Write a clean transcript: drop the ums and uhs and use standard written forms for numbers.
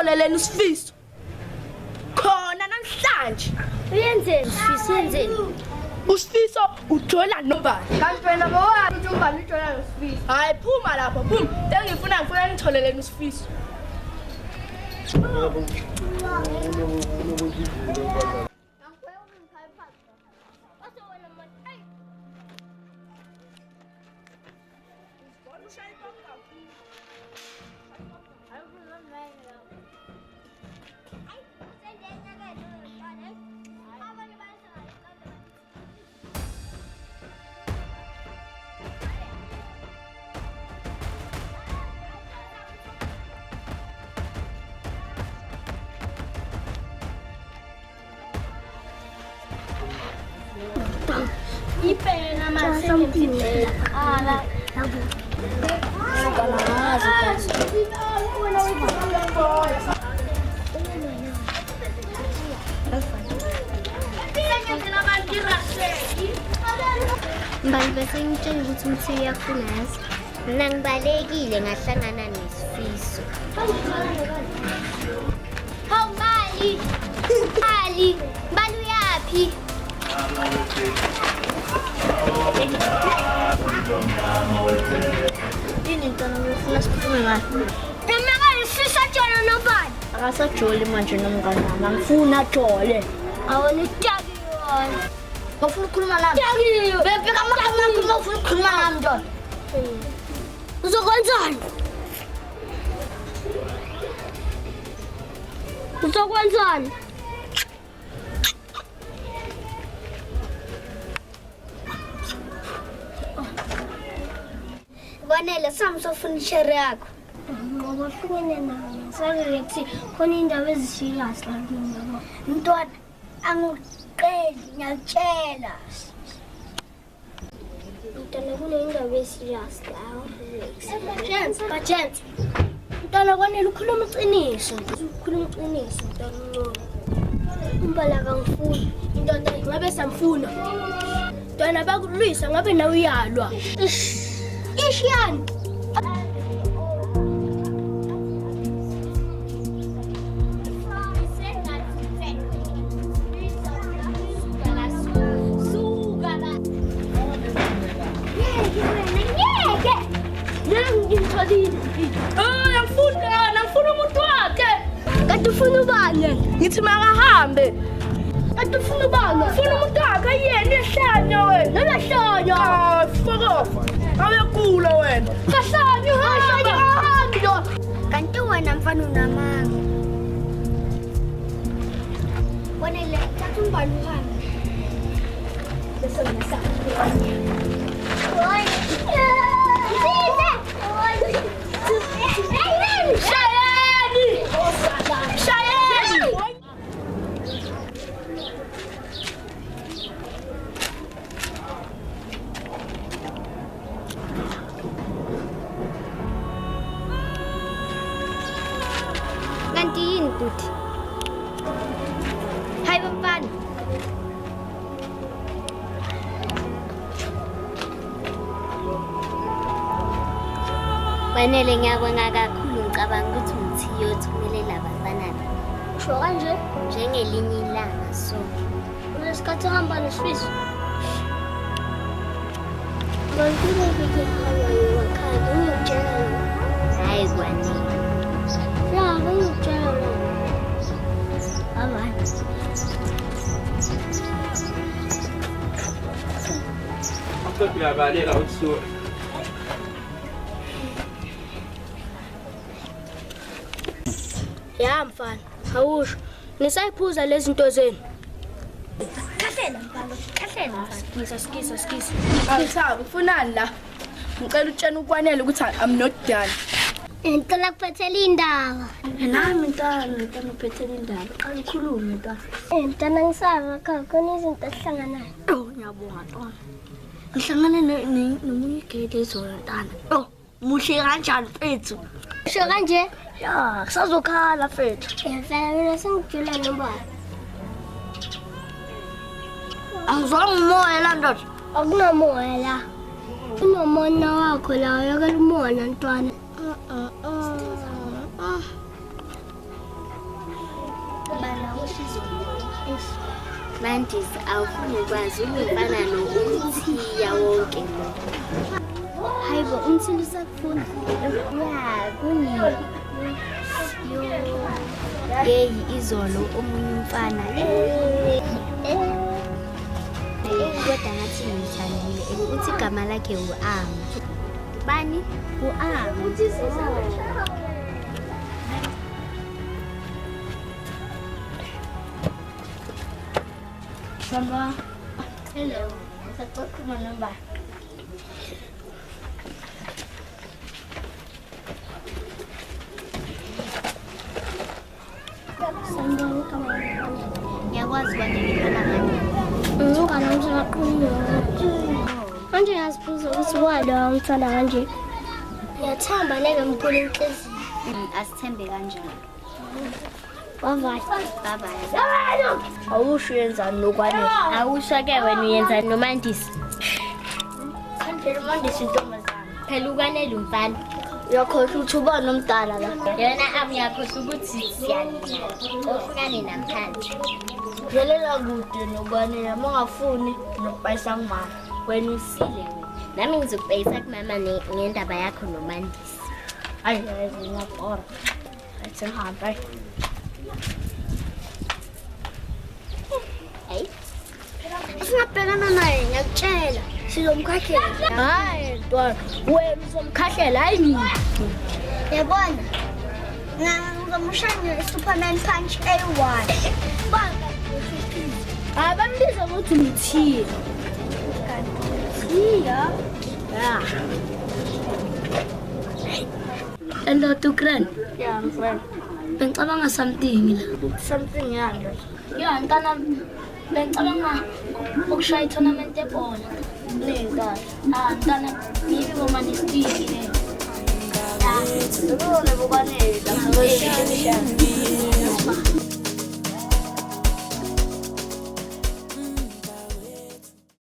ngitholeleni isifiso khona namhlanje uyenzeni sisenzeni usifiso ujola nobani kanti wena mawuyazi ukuthi ubani ujola nosifiso hayi phuma lapha phuma ngifuna ngitholeleni isifiso ipena masemphindela ala Mbali bese ngitshela ukuthi umthini uyafunaza. Mina ngibalekile ngahlangana nesifiso. Hawu Mbali. Mbali, Mbali uyaphi? ini ntwana ngifuna sikhulume ngayo Namaka isifiso tshona nobani? akasajoli manje nomngane wami ngifuna jole Awona utakiwe. ngifuna ukukhuluma nami Takiwe. bebeka amagama ngifuna ukukhuluma nami ntwana Uzokwenzani? Uzokwenzani? Kwanele sami sofuna ishere yakho. Ngoba hlukene nayo. Sabe ukuthi khona indaba ezishilas la ngiyabo. Mntwana angiqeli ngiyakutshela. Mntana kune indaba ezishilas la. Bajent. Mntana kwanele ukhuluma iqiniso. Ukhuluma iqiniso mntana. Umbala kangifuni. indoda ngabe samfuna ntwana bakulwisa ngabe nawe uyalwa Ishiyani. Ngifuna umuntu wakhe kanti ufuna ubani ngithi makahambe kanti ufuna ubani ufuna umuntu wakhe yena ehlanya wena nanahlanya fokofa awekula wena kahlanya ahambi lo Kanti wena mfana unamanga. Kwanele thatha umbali uhambe. bese ngisakho Kanti yini buti? Hayi bafana. Kwanele ngiyabonga kakhulu ngicabanga ukuthi umthiyo othumelela abafana Usho kanje njengelinye ilanga so. unesikhathi hamba nesifiso. Abantu beke hamba ngekhaya ngiyotshela. Hayi kwanele. Ya, ngiyotshela. Abanye. Uyabalela usuku. ya mfana awusho nisayiphuza lezi zinto zenu skisa Awuthabi ufunani la ngicela utshena ukwanele ukuthi I'm not done Ngicela kuphethela indaba. nami ntana uphethele indaba angikhulume ntwana Mntana ngisava khona izinto esihlanganayo. oh ngiyabonga ntwana ngihlangane nomunye igede ezona ntana oh muhle kanjani mfethu Usho kanje ya kusazokhala mfethu ngiyafela mina sengijula nombala. angizwanga umoya la ndoda Akunamoya la. Unomona wakho la uyakela umona ntwana. Mandis awufuni ukwazi umfana nokuThiya wonke lo. Hayibo umthini usakufuna. Ya kuni. Yeyi izolo omunye umfana. Kodwa ngathi ngithandile ukuthi igama lakhe uAmu. Bani? uAmu. Samba. Hello. Sakukhuluma namba. Samba kama Ngiyakwazi kwani ngifana ngani? ngokana msakuni. Manje ngiyasibuza ukuthi wada umfana kanje. Ngiyathamba neke mphula inhliziyo. Asithembe kanjalo. Bye. Awusho yenzani lokwane? Awusho ke wena uyenzani nomandisi? Kanjalo umandisi intombazana. Phela ukwanele umfana. Uyakhohlwa ukuthi ubona omdala la. Yena amuyakhohlwa ukuthi siyani. Ohlukane namhlanje. Velela kude nokwanele mangafuni nokubayisa ngumama. Wena usile wena. Nami ngizokubhekisa kumama ngendaba yakho nomandisi. Hayi ngiyabhora. Athi ngihamba. Hey. Singabhekana naye ngiyakutshela. Sizomkhakhela. Hayi ntwana, wena uzomkhahlela hayi mina. Yabona. Ngizomushaya Superman punch A1. Abambiza ukuthi umthiya. Iya. Ya. Hello Tukran. Yeah, I'm fine. Bengicabanga something la. Something yanda. Yeah, ntana bengicabanga ukushaya tournament ebhola. Neka. Ntana yibi bomani stiki le. Ubone bokwanele.